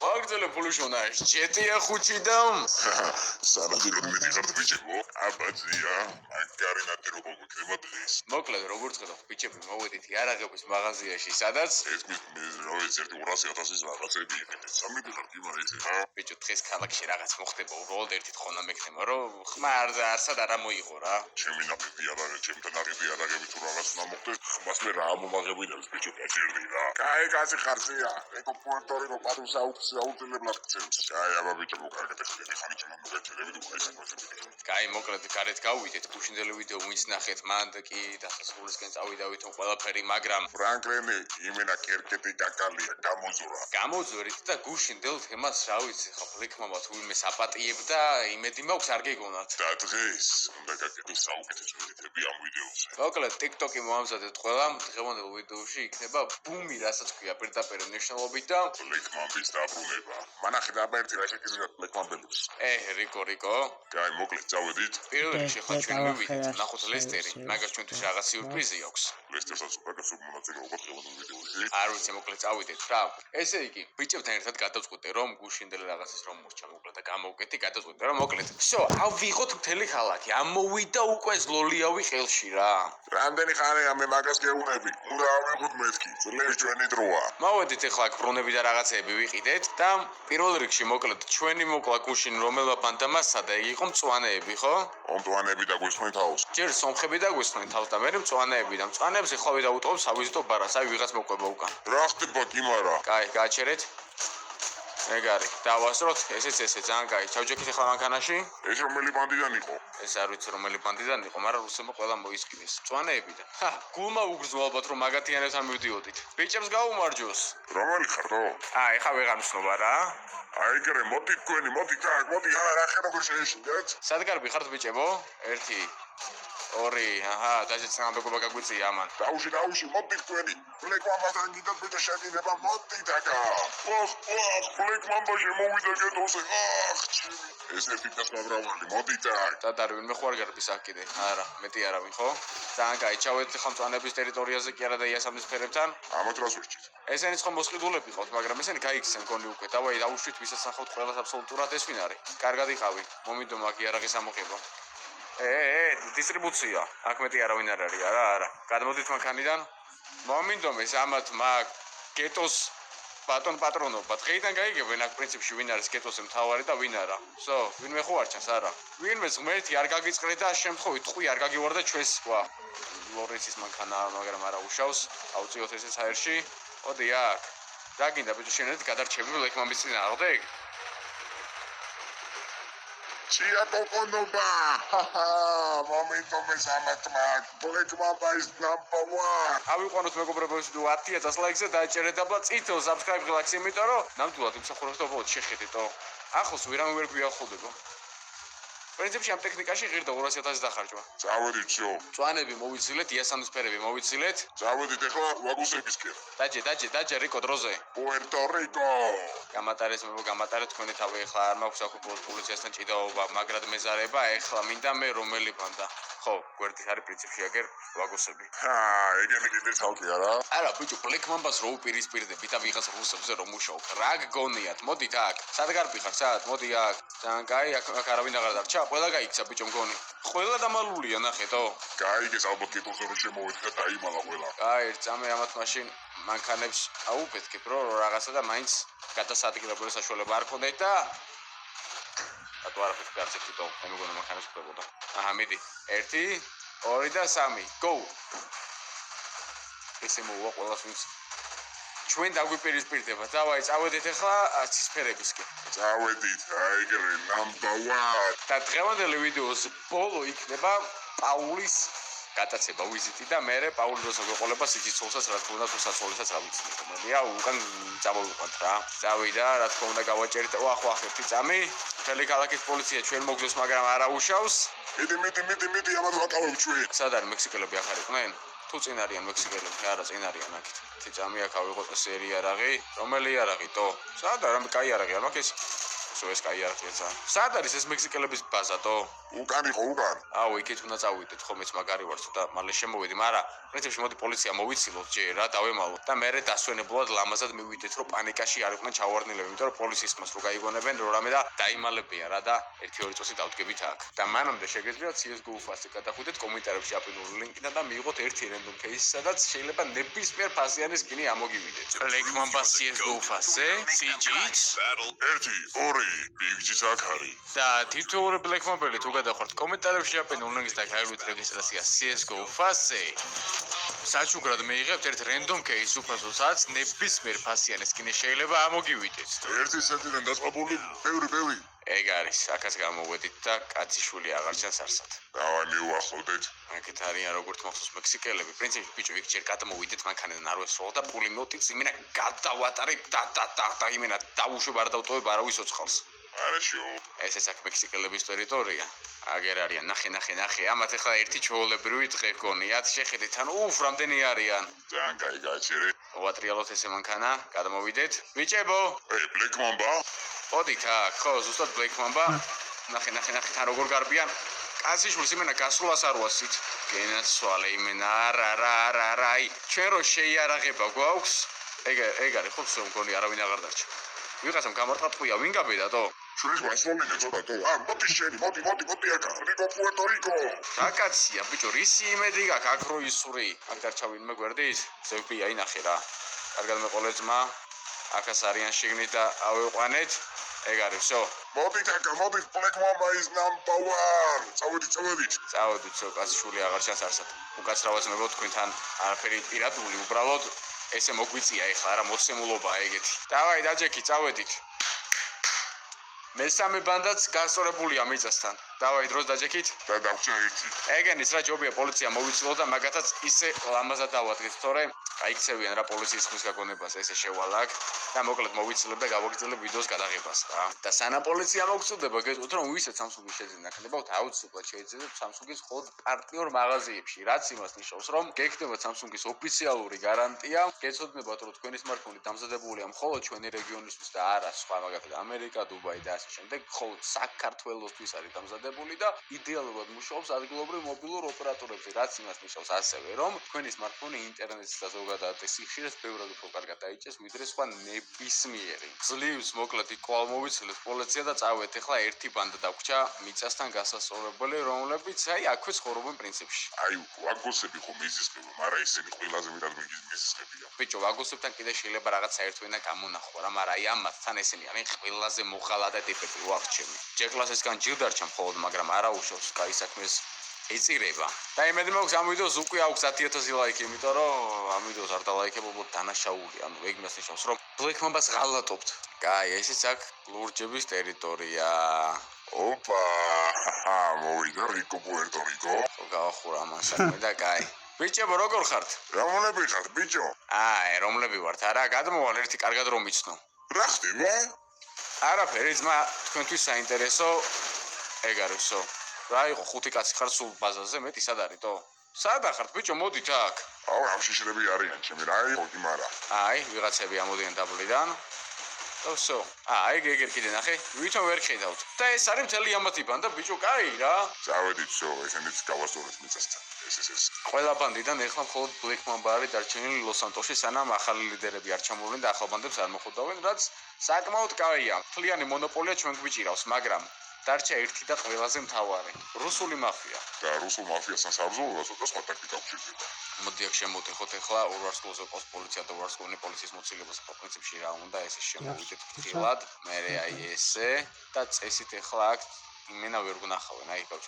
Მაგდალე ფულუშონა ჯეტია ხუჩიდამ სანადიროდ მიდიხართ ბიჭებო აბაძია მაგარინატი როგორ გქნება დღეს მოკლედ როგორც ხედავ ბიჭები მოვედით იარაღების მაღაზიაში სადაც ეს მის ერთი 200,000-ის რაღაცები იყიდეთ სამი მიდიხართ იმარეთი ბიჭო დღეს ქალაქში რაღაც მოხდება უბრალოდ ერთით ხონა მექნება რომ ხმარ და არსად არ მოიღო რა ჩემი ნაყიდი იარაღი ჩემთან ნაყიდი იარაღები თუ რაღაც უნდა მოხდეს ხმას მე რა მომაღებინებს ბიჭო გაჭერდი რა კაი კაცი ხარზია ეკო პუერტო-რიკო პარუსა აუცილებლად გწევს აი აბა ბიჭო კარგად ეხლები ხანი ჩემო მოგეჭერებით უკვე ეს კაი მოკლედ გარეთ გავიდეთ გუშინდელი ვიდეო ვინც ნახეთ მანდ კი დასასრულისკენ წავიდავით ყველაფერი მაგრამ ფრანკლინი იმენა კერკეტი კაკალია გამოძვერით და გუშინდელ თემას რა ვიცი ხო ფლიკმამა თუ იმეს აპატიებდა იმედი მაქვს არ გეგონათ და დღეს უნდა გაკეთოს საუკეთესო ვიდეოები ამ ვიდეოზე მოკლედ TikTok-ი მოამზადეთ ყველა დღევანდელ ვიდეოში იქნება ბუმი რასაც ქვია პირდაპირ მნიშვნელობით და ფლიკმამის დაბრუნება მანახი და ერთი რა შეგიძლიათ ფლიკმამბელებს რიკო კაი მოკლედ წავედით პირველ რიგში ხო ჩვენ მივიდეთ ნახოთ ლესტერი მაგას ჩვენთვის რაღაც სიურპრიზი აქვს ლესტერსაც უკეთესო მონაწილეობა დღევანდელ ვიდეოზე არ ვიცი მოკლედ წავიდეთ რა ესე იგი ბიჭებთან ერთად გადავწყვიტე რომ გუშინდელი რაღაცის რომ მორჩა მოკლედ და გამოვკეთი გადავწყვიტე რომ მოკლედ всё ავიღოთ მთელი ქალაქი ამოვიდა უკვე ზლოლიავი ხელში რა რამდენი ხანია მე მაგას გეუბნები უნდა ავიღოთ მეთქი ძლევს ჩვენი დროა მოვედით ახლა აქ ბრუნები და რაღაცეები ვიყიდეთ და პირველ რიგში მოკლედ ჩვენი მოკლა გუშინ რომელმა ბანდამასა და იყო მწვანეები ხო მომწვანეები და გვისმენ თავს ჯერ სომხები და გვისმენ თავს და მე მწვანეები და მწვანეებს ახლა ვიდაუტყობ სავიზიტო ბარას აი ვიღაც მოყვება უკან რა ხდება კიმარა კაი გააჩერეთ ეგარი დავასროთ ესეც ძალიან კაი ჩავჯექით ახლა მანქანაში ეს რომელი ბანდიდან იყო ეს არ ვიცი რომელი ბანდიდან იყო მაგრამ რუსებმა ყველა მოისკიდეს მწვანეები და გულმა უგრძნო ალბათ რომ მაგათიანებთან მივდიოდით ბიჭებს გაუმარჯოს რომელი ხარდო ეხა ვეღარ მსნობა რა აი გრე მოდი თქვენი მოდი კაკ მოდი რა ხეროგ შეეშინდეთ სად გარბი ხართ ბიჭებო 1 2 დაჟეცნამბეკობა გაგვიწია ამან დაუში მოდი თქვენი ფლეკმამბასთან გიდათ ბიჭო შეგინება მოდი დაკა ოხ ფლეკმამბა შემოვიდა გეტოზე ეს ერთი და სვავრავალი მოდი და დარვინ მე ხوار გარბის აქ კიდე არა მეტი არავინ ხო ძალიან კაი ჩავედით ხომ მწვანეების ტერიტორიაზე კი არა და იასამნის ფერებთან ამათ რას ვერჩით ესენიც ხომ მოსყიდულები ყავთ მაგრამ ესენი გაიქცენ კონი უკვე დავაი დაუშვით ვისაც ნახავთ ყველას აბსოლუტურად ეს ვინ არის კარგად იყავი მომიდო მაგ იარაღის ამოღება დისტრიბუცია აქ მეტი არავინ არ არის არა გადმოდით მანქანიდან მომინდომეს ამათ მაგ გეტოს ბატონ პატრონობა დღეიდან გაიგებენ აქ პრინციპში ვინ არის გეტოს მთავარი და ვინ არა всё ვინმე ხო არ ჩანს არა ვინმე ღმერთი არ გაგიწყრე და შემთხვევით ტყვი არ გაგივარდა ჩვენს ყვა ლორენცის მანქანა მაგრამ არა უშავს აუწიოთ ესეც აერში მოდი აქ რა გინდა ბიჭო შენეთ გადარჩები ლეკმამის წინააღმდეგ Chia Kokonova! Momento mes amatma. Fleckmamba is number 1. ავიყვანოთ მეგობრებო 10,000 ლაიქზე დაეჭერეთ აბა წითელ subscribe ღილაკს იმიტომ რომ ნამდვილად იმსახურებს და უბრალოდ შეხედეთ ახლოს ვერავინ ვერ გვიახლოვდება პრინციპში ამ ტექნიკაში ღირდა 200,000 დახარჯვა წავედით всё მწვანეები მოვიცილეთ იასამნის ფერები მოვიცილეთ წავედით ახლა ვაგუსებისკენ დაჯე რიკო დროზე პუერტო-რიკო გამატარეთ თქვენი თავი ახლა არ მაქვს აქ პოლიციასთან ჭიდაობა მაგრად მეზარება ახლა მინდა მე რომელი ბანდა ხო გვერდით არის პრინციპში აგერ ვაგუსები ეგენი კიდე თავი არა ბიჭო ფლეკმამბას რო უპირისპირდებით და ვიღაც რუსებზე რომ მუშაობ რა გგონიათ მოდით აქ სად გარბი ხარ სად მოდი აქ ძალიან კაი აქ არავინ აღარ დარჩა ყველა გაიქცა ბიჭო მგონი ყველა დამალულია ნახეთო გაიგეს ალბათ კეთილზე რომ შემოვედი და დაიმალა ყველა კაი წამე ამათ მაშინ მანქანებს აუფეთქებ რომ რაღაცა და მაინც გადასადგილებელი საშუალება არ ქონდეთ და ატო არაფერს გაცეთქი თო მე მგონი მანქანებს ხდებოდა მიდი 1 2 და 3 go ესე მოვა ყველას ვინც ჩვენ დაგვიპირისპირდება დავაი წავედით ახლა ცისფერებისკენ წავედით აიგრე number 1 და დღევანდელი ვიდეოს ბოლო იქნება პაულის გადაცემა ვიზიტი და მე პაული როცა გვეყოლება სიცოცხლესაც რა თქმა უნდა თუ საცოცხლესაც რა ვიცი მოდია უკან წავივიყვანთ რა წავიდა რა თქმა უნდა გავაჭერით ახლა ერთი წამი მთელი ქალაქის პოლიცია ჩვენ მოგზოს მაგრამ არა უშავს მიდი ამათ ვაკავებ ჩვენ სად არის მექსიკელები ახ არიყვნენ თუ წინ არიან მექსიკელები არა წინ არიან აქეთ თი წამი აქ ავიღოთ ეს იარაღი რომელი იარაღი თო სად არა კაი იარაღი არ მაქვს ეს სო ეს კაი არაფერია ძალიან. სად არის ეს მექსიკელების ბაზატო? უკან იყო, უკან. აუ, იქით უნდა წავიდეთ, ხო მეც მაგარი ვარ, ცოტა მალე შემოვედი, მაგრამ პრინციპში მოდი პოლიცია მოვიცილოთ ჯერ რა, დავემალოთ და მე დასვენებულად ლამაზად მივიდეთ, რომ პანიკაში არ იყვნენ ჩავარდნილები, იმიტომ რომ პოლიციის მას რო გაიგონებენ, რომ რამე და დაიმალებიან რა და 1-2 წუთი დავდგებით აქ. და მანამდე შეგეძლოთ CS:GO ფასზე გადახვიდეთ კომენტარებში აპინული ლინკიდან და მიიღოთ ერთი random case, სადაც შეიძლება ნებისმიერ ფასიანი სკინი ამოგივიდეთ. Black Mamba CS:GO ფასზე, CG-ით 1 2 ბიგჯის აქ არის. და თითოეული Black Mamba-ელი თუ გადახვართ კომენტარებში აპინული ლინკს და გაიგეთ რეგისტრაცია CS:GO ფასზე. საჩუქრად მეიღებთ ერთ random case უფასოსაც ნებისმიერ ფასიანი სკინი შეიძლება ამოგივიდეთ. 1 ცენტიდან დაწყებული ბევრი. ეგ არის, აქაც გამოვედით და კაციშვილი აღარ ჩანს არსად. დავაი მივახლოვდეთ. აქეთ არიან როგორც მახსოვს მექსიკელები. პრინციპში ბიჭო იქ ჯერ გადამოვიდეთ მანქანიდან არ ვესროლ და პულიმეტით იმენა გადავატარებ და იმენა დაუშვებ არ დავტოვებ არავის ოცხალს. არაშო. ეს აქ მექსიკელების ტერიტორია. აგერ არიან, ნახე, ამათ ახლა ერთი ჩვეულებრივი დღე გქონიათ, შეხედეთ, ანუ რამდენი არიან. ძალიან კაი გაჩერე. ვატრიალოთ ესე მანქანა, გადამოვიდეთ. ბიჭებო, Black Mamba. მოდით აქ, ხო, ზუსტად Black Mamba. ნახე, თან როგორ გარბიან. კაციშვილს იმენა გასულას არ ვასით. გენაცვალე იმენა, არა, აი, ჩვენ რო შეიარაღება გვაქვს. ეგ არის ხო, სულ მგონი არავინ აღარ დარჩა. ვიღაცამ გამარტყია, ვინ გაბედათო? შურის მასწავლებელი ცოტათო. მოდი შენი, მოდი აქ. რიკო პუერტო-რიკო. რაკაცია, ბიჭო, რისი იმედი გაქვს აქ რო ისური? აქ დარჩა ვინმე გვერდით? ზევბია ინახე რა. კარგად მეყოლე ძმა. აქაც არიან შიგნით და ავიყვანეთ. ეგ არის, всё. მოდით აქ, Black Mamba is number 1. წავედით. წავედით, всё, კაცი აღარ ჩანს არსად. უკაცრავად მეგო თქვენთან არაფერი პირადული, უბრალოდ ესე მოგვიწია ეხლა რა მოცემულობაა ეგეთი. დავაი, დაჯექი, წავედით. მესამე ბანდაც გასწორებულია მიწასთან. დავაი, დროს დაჯექით. და დავჭა ერთი. ეგენის რა ჯობია პოლიცია მოვიცილოთ და მაგათაც ისე ლამაზად დავადგეთ, თორე აიქცევიან რა პოლიციის ხმის გაგონებას ესე შევალაგ და მოკლედ მოვიცილებ და გავაგრძელებ ვიდეოს გადაღებას რა. და სანამ პოლიცია მოგწუდება, გეტყვით რომ ვისაც Samsung-ი შეძენა ხდებათ, აუცილებლად შეიძლება Samsung-ის მხოლოდ პარტნიორ მაღაზიებში, რაც იმას ნიშნავს, რომ გექნებათ Samsung-ის ოფიციალური გარანტია, გეცოდნებათ რომ თქვენი smartphone-ი დამზადებულია მხოლოდ ჩვენი რეგიონისთვის და არა სხვა მაგალითად ამერიკა, დუბაი და ასე შემდეგ, მხოლოდ საქართველოსთვის არის დამზადებული და იდეალურად მუშაობს ადგილობრივ მობილურ ოპერატორებზე, რაც იმას ნიშნავს ასევე, რომ თქვენი smartphone-ი ინტერნეტის და ზოგადად სიხშირეს ბევრად უფრო კარგად დაიჭერს, ვიდრე სხვა ნებისმიერი. ძლივს მოკლედ კვალ მოვიცილეთ პოლიცია და წავედით. ეხლა ერთი ბანდა დაგვრჩა მიწასთან გასასწორებელი, რომლებიც აი აქვე ცხოვრობენ პრინციპში. აი, ვაგოსები ხომ მიზისხება, მაგრამ ისინი ყველაზე მეტად მიზისხებია. ბიჭო, ვაგოსებთან კიდე შეიძლება რაღაც საერთო ენა გამონახო რა, მაგრამ აი ამათთან ესენი არიან ყველაზე მოღალატე ტიპები ვახჩემი. ჯეკლასისგან ჯილდარჩა მხოლოდ, მაგრამ არა უშავს კაი საქმეს ეწირება. და იმედი მაქვს ამ ვიდეოს უკვე აქვს 10,000 ლაიქი, იმიტომ რომ ამ ვიდეოს არ დალაიქებობთ დანაშაული, ანუ ეგ მას ნიშნავს, რომ Black Mamba-ს ღალატობთ. კაი, ესეც აქ ლურჯების ტერიტორია. ოპა, მოვიდა რიკო პუერტო-რიკო. გავახურა ამან საქმე და კაი. ბიჭებო, როგორ ხართ? რომლები ხართ, ბიჭო? რომლები ვართ, არა, გადმოვალ ერთი კარგად რომ იცნო. რა ხდება? არაფერი, ძმა, თქვენთვის საინტერესო ეგ არის, всё. რა იყო 5 კაცი ხარ სულ ბაზაზე, მეტი სად არისო? სადა ხართ, ბიჭო, მოდით აქ. აუ, ამ შიშრები არიან, ჩემი რა იყო კი მარა. ვიღაცები ამოდიან დაბლიდან. და всё. ეგ კიდე ნახე, ვითომ ვერ ხედავთ. და ეს არის მთელი ამათი ბანდა, ბიჭო, კაი რა. წავედით, всё, ესენიც გავასწორეთ მიწასთან. ეს. ყველა ბანდიდან ეხლა მხოლოდ Black Mamba არის დარჩენილი ლოს-სანტოში, სანამ ახალი ლიდერები არ ჩამოვლენ და ახალ ბანდებს არ მოხვდავენ, რაც საკმაოდ კაია. მთლიანი მონოპოლია ჩვენ გვიჭირავს, მაგრამ დარჩა ერთი და ყველაზე მთავარი, რუსული მაფია. და რუსულ მაფიასთან საბრძოლველად ცოტა სხვა ტაქტიკა გვჭირდება. მოდი აქ შემოვიდეთ ეხლა ორვარსკვლავზე ყავს პოლიცია და ვარსკვლავი პოლიციის მოცილებას პრინციპში რა უნდა ესე შემოვიდეთ ფრთხილად, მე აი ესე და წესით ეხლა აქ იმენა ვერ გნახავენ, აი გავჩერ